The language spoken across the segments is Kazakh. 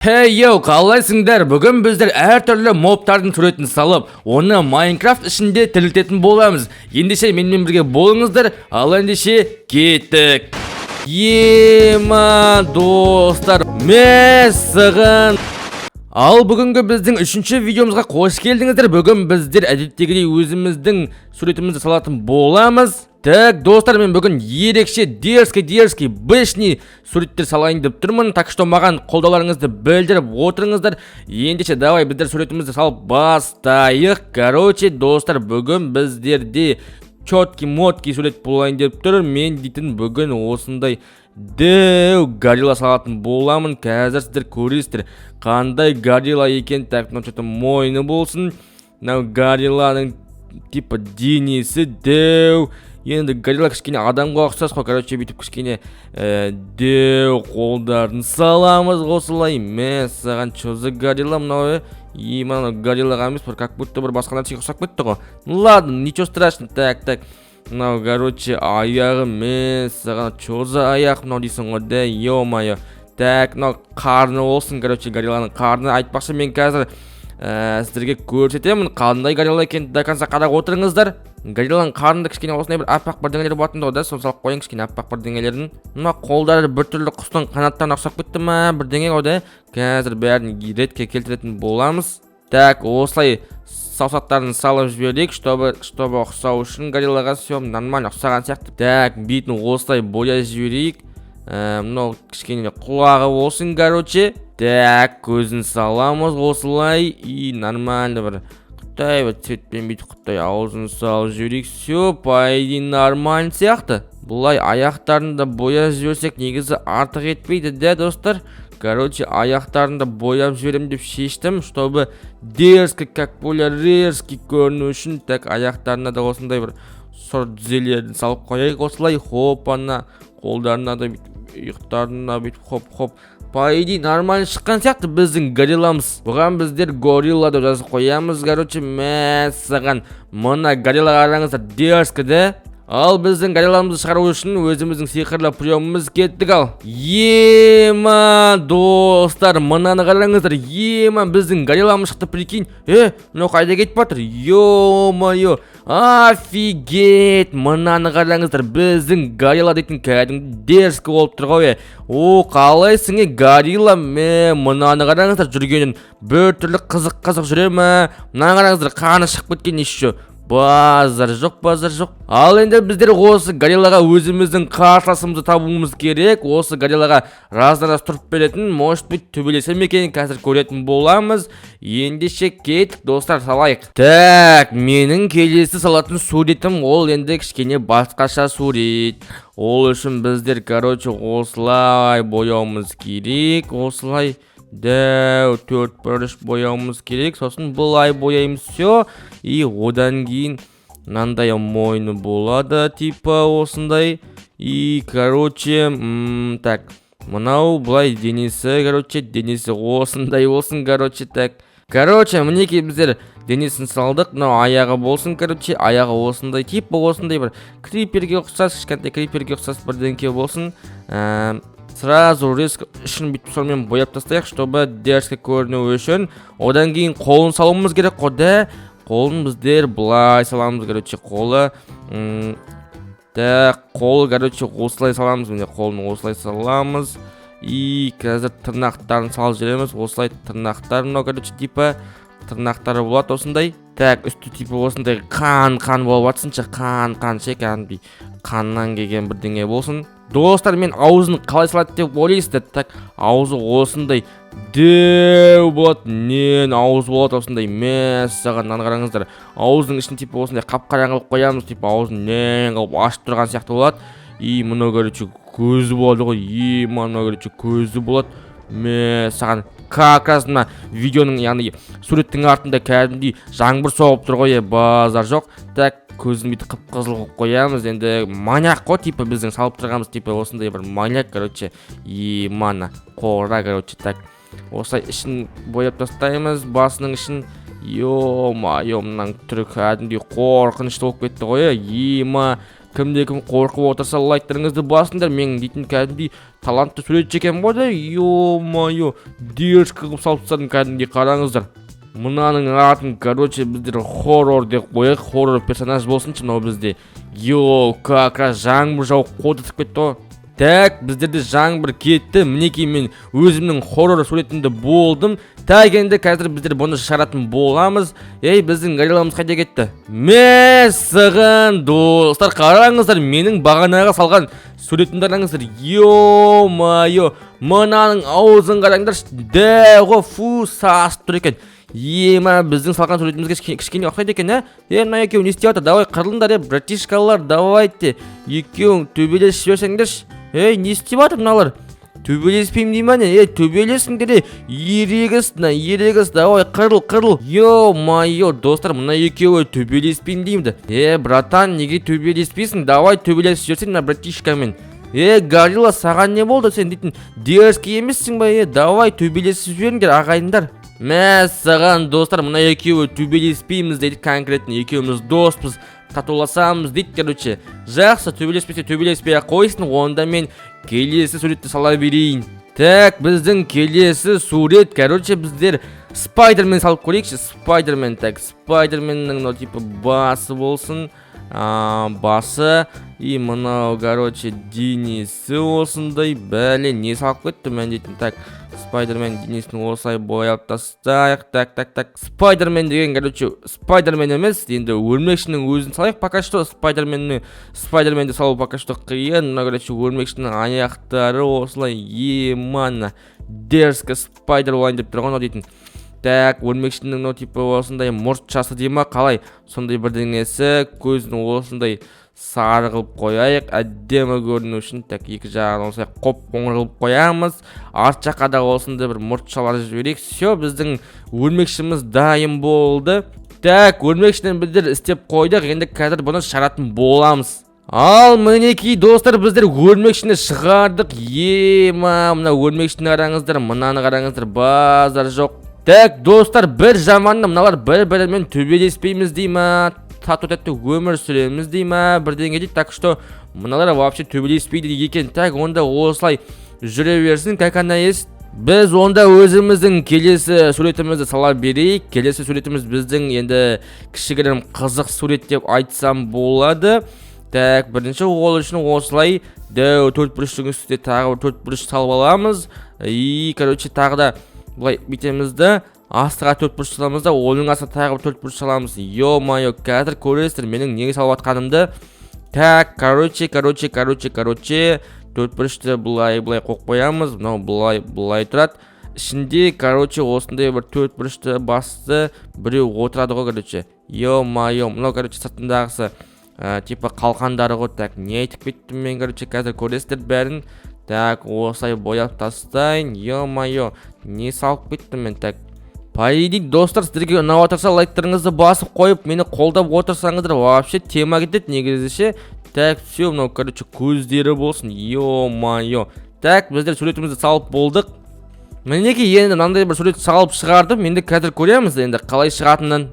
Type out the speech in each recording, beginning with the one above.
Hey yo, қалайсыңдар? Бүгін біздер әртүрлі мобтардың суретін салып, оны Майнкрафт ішінде тірілтетін боламыз. Ендеше менімен бірге болыңыздар, ал ендеше кеттік. Ема достар, мәссаған. Ал бүгінгі біздің үшінші видеомызға қош келдіңіздер. Бүгін біздер әдеттегідей өзіміздің суретімізді салатын боламыз. Так, достар, мен бүгін ерекше дерзкий бешний суреттер салайын деп тұрмын. Так что маған қолдауларыңызды білдіріп отырыңыздар. Ендеше давай біздер суретімізді салып бастайық. Короче, достар, бүгін біздерде четкий сурет болайын деп тұр. Мен дейтін бүгін осындай дәу горилла салатын боламын. Қазір сіздер көресіздер қандай горилла екен. Так, что-то мойны болсын. Мынау горилланың типа денесі дәу. Енді горилла кішкене адамға ұқсас қой. Короче, бүйтіп кішкене дәу қолдарын саламыз осылай. Мәссаған, чё за горилла мынау? Мынау гориллаға емес, как будто бір басқа нәрсеге ұқсап кетті ғой. Ладно, ничего страшного. Так. Мынау, короче, аяғы мәссаған, чё за аяқ мынау дейсің ғой, да, ё-моё. Так, мынау қарны болсын, короче, горилланың қарны. Айтпақшы, мен қазір сіздерге көрсетемін қандай горилла екенін. До конца қарап отырыңыздар. Горилланың қарнында кішкене осындай бір аппақ бірдеңелер болатын да, соны салып қойын кішкене аппақ бірдеңелерін. Мына қолдары біртүрлі құстың қанаттарына ұқсап кетті ма, бірдеңе ғой да. Қазір бәрін ретке келтіретін боламыз. Так, осылай саусақтарын салып жіберейік, чтобы ұқсау үшін гориллаға все нормально ұқсаған сияқты. Так, бетін осылай бояп жіберейік. Мынау кішкене құлағы болсын, короче. Так, көзін саламыз осылай. И нормально бір Қытай цветпен бүйтіп Қытай аузын салып жіберейік. Все, по идее нормально сияқты. Бұлай аяқтарында бояп жіберсек негізі артық етпейді, да, достар. Короче, аяқтарында бояп жіберем деп шештім, чтобы дерзкий, как полярерский көріну үшін. Так, аяқтарына да осындай бір сорт түзелерін салып қояйық осылай. Хоп, ана қолдарына да бүйтіп, иықтарына бүйтіп, хоп. По идее нормально шыққан сияқты біздің горилламыз. Бұған біздер горилла деп жазып қоямыз. Короче, мәссаған, мына гориллаға қараңыздар, дерзкий, да? Ал біздің горилламызды шығару үшін өзіміздің сиқырлы приемымыз кеттік ал. Ема достар, мынаны қараңыздар. Ема біздің горилламыз шықты, прикинь. Мынау қайда кетіп жатыр? Ё-моё, офигеть. Мынаны қараңыздар, біздің горилла дейтін кәдімгі дерзкий болып тұр ғой. О, қалайсың горилла? Мынаны қараңыздар, жүргенін бір түрлі қызық жүре ме? Мынаны қараңыздар, қаны шығып кеткен еще. Базар жоқ. Ал енді біздер осы гориллаға өзіміздің қарсыласымызды табуымыз керек. Осы гориллаға раздарас тұрып беретін, может быть, төбелесе ме екен, қазір көретін боламыз. Ендеше кеттік, достар, салайық. Так, менің келесі салатын суретім ол енді кішкене басқаша сурет. Ол үшін біздер, короче, осылай бояуымыз керек. Осылай дәу 4x3 бояуымыз керек. Сосын бұлай бояймыз, все. И одан кейін мынандай мойны болады, типа осындай. И, короче, так, мынау бұлай денесі, короче, денесі осындай болсын, короче, так. Короче, мінекей біздер денесін салдық. Мынау аяғы болсын, короче, аяғы осындай, типа осындай бір криперге ұқсас, кішкентай криперге ұқсас бірдеңке болсын. Сразу риск үшін бүйтіп сонымен бояп тастайық, чтобы дерзкий көріну үшін. Одан кейін қолын салуымыз керек қой, да? Қолын біздер бұлай саламыз, короче, қолы. Так, қолы, короче, осылай саламыз. Міне қолын осылай саламыз. И қазір тырнақтарын салып жібереміз. Осылай тырнақтар, мынау, короче, типа тырнақтары болады осындай. Так, үсті типа осындай қан болып атсыншы, қан ше, кәдімгідей қаннан келген бірдеңе болсын. Достар, мен аузын қалай салады деп ойлайсыздар. Так, аузы осындай дәу болады. Ауыз болады осындай. Мәссаған, мынаны қараңыздар. Аузының ішін типа осындай қап-қараң қылып қоямыз, типа аузын қылып ашып тұрған сияқты болады. И мынау, короче, көзі болады ғой. Мынау, короче, көзі болады. Мәссаған, как раз мына видеоның, яғни суреттің артында кәдімгідей жаңбыр соғып тұр ғой, базар жоқ. Так, көзін бүйтіп қып-қызыл қылып қоямыз. Енді маньяк қой, типа біздің салып тұрғанымыз, типа осындай бір маньяк, короче. Мана қора, короче, так. Осылай ішін бояп тастаймыз, басының ішін. Ё-моё, мынаның түрі кәдімгідей қорқынышты болып кетті ғой. кім қорқып отырса лайктарыңызды басыңдар. Мен дейтін кәдімгідей талантты суретші екен ғой да. Ё-майо, дерзкі қылып салып тастадым кәдімгідей, қараңыздар. Мынаның атын, короче, біздер хоррор деп қояйық. Хоррор персонаж болсыншы мынау бізде. Йо, как раз жаңбыр жауып қодытып кетті ғой. Так, біздерде жаңбыр кетті. Мінекей мен өзімнің хоррор суретімді болдым. Так, енді қазір біздер бұны шығаратын боламыз. Ей, біздің гориламыз қайда кетті? Мәссаған достар, қараңыздар, менің бағанаға салған суретімді қараңыздар. Йо-майо, мынаның аузын қараңдар. Дәу, фу, сасып тұр екен. Ема, біздің салған суретімізге кішкене ұқсайды екен, мына екеуің не істеп жатыр? Давай қырылыңдар, братишкалар, давайте. Екеуің төбелесіп жіберсеңдерші. Не істеп жатыр мыналар? Төбелеспеймін дей ма не? Төбелесіңдер, ерегіс, давай қырыл. Йо-майо, достар, мына екеуі төбелеспеймін деймді. Братан, неге төбелеспейсің? Давай төбелесіп жіберсең мына братишкамен. Горилла, саған не болды? Сен дейтін дерзкі емессің ба? Давай төбелесіп жіберіңдер, ағайындар. Мәссаған достар, мына екеуі төбелеспейміз дейді, конкретно екеуіміз доспыз, татуласамыз дейді, короче. Жақсы, төбелеспей қойсын, онда мен келесі суретті сала берейін. Так, біздің келесі сурет, короче, біздер Спайдермен салып көрейікші. Спайдерменнің типа басы болсын. Басы и мынау, короче, денесі осындай. Бәле, не салып кетті мен дейтін. Так, Спайдермен денесін осылай бояп тастайық. Так. Спайдермен деген, короче, Спайдермен емес, енді өрмекшінің өзін салайық. Пока что Спайдерменді салу пока что қиын. Мына, короче, өрмекшінің аяқтары осылай емана дерзкі Спайдер олайын деп тұрған дейтін. Так, өрмекшінің типа осындай мұртшасы дейма, қалай? Сондай бірдеңесі, көзін осындай сары қылып қойайық, әдемі көріну үшін. Так, екі жағын осылай қоп-қоңыр қылып қоямыз. Арт жаққа да осындай бір мұртшалар жіберейік. Все, біздің өрмекшіміз дайын болды. Так, өрмекшінен біздер істеп қойдық, енді қазір бұны шығаратын боламыз. Ал мінекей достар, біздер өрмекшіні шығардық. Мына өрмекшіні қараңыздар, мынаны қараңыздар, базар жоқ. Так, достар, бір жаманды мыналар бір-бірімен төбелеспейміз дей ма, тату-тәтті өмір сүреміз дей ма, бірдеңе дейді. Так что мыналар вообще төбелеспейді екен. Так, онда осылай жүре берсін, как она есть. Біз онда өзіміздің келесі суретімізді сала берейік. Келесі суретіміз біздің енді кішігірім қызық сурет деп айтсам болады. Так, бірінші ол үшін осылай дәу төртбұрыштың үстіне тағы бір төртбұрыш салып аламыз. Короче, тағы да бұлай бетемізді астыға төртбұрыш саламыз да, оның астына тағы бір төртбұрыш саламыз. Йо-майо, қазір көресіздер менің неге салып атқанымды. Так, короче, төртбұрышты бұлай қойып қоямыз. Мынау бұлай тұрады. Ішінде, короче, осындай бір төртбұрышты басты біреу отырады ғой, короче. Йо-майо, мынау, короче, сыртындағысы типа қалқандары ғой. Так, не айтып кеттім мен, короче, қазір көресіздер бәрін. Так, осылай бояп тастайын. Йо-майо, не салып кеттім мен. Так, пайдик достар, сіздерге ұнап отырса лайктарыңызды басып қойып, мені қолдап отырсаңыздар, вообще тема кетеді негізіше. Так, все, мынау, короче, көздері болсын. Йо-майо. Так, біздер суретімізді салып болдық. Мінеке, енді мынандай бір сурет салып шығардым. Енді қазір көреміз енді қалай шығатынын.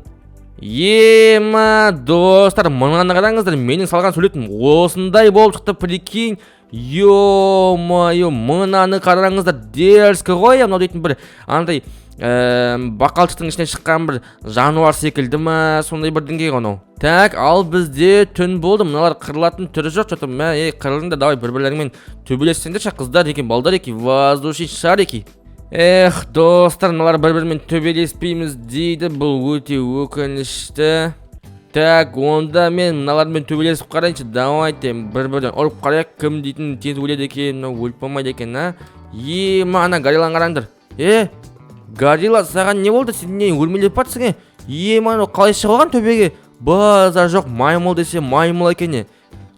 Достар, мынаны қараңыздар, менің салған суретім осындай болып шықты, прикинь. Йо-майо, мынаны қараңыздар, дерзкі ғой, мынау дейтін бір андай бақалшықтың ішінен шыққан бір жануар секілді ма, сондай бірдеңе ғой. Так, ал бізде түн болды, мыналар қырылатын түрі жоқ. Қырылыңдар, давай бір-бірлеріңмен төбелессеңдерші, қыздар екен, балдар екен, воздушный шар екен. Достар, мыналар бір-бірімен төбелеспейміз дейді, бұл өте өкінішті. Так, онда мен мыналармен төбелесіп қарайыншы. Давайте бір-бірден ұрып қарайық, кім дейтін тез өледі екен, өліп болмайды екен, ана горилланы қараңдар. Горилла, саған не болды? Сен не өлмелеп батсың? Ана қалай шығылған төбеге? Базар жоқ, маймыл десе маймыл екен.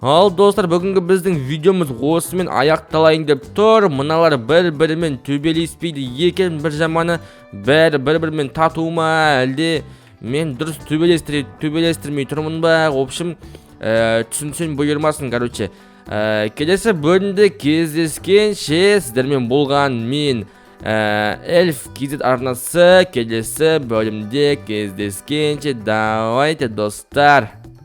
Ал достар, бүгінгі біздің видеомыз осымен аяқталайын деп тұр. Мыналар бір-бірімен төбелеспейді екен, бір жаманы бәрі бір-бірімен тату ма, әлде мен дұрыс төбелестірмей тұрмын ба? В общем, түсінсең бұйырмасын, короче. Келесі бөлімде кездескенше, сіздермен болған мен Эльф KZ арнасы. Келесі бөлімде кездескенше, давайте достар.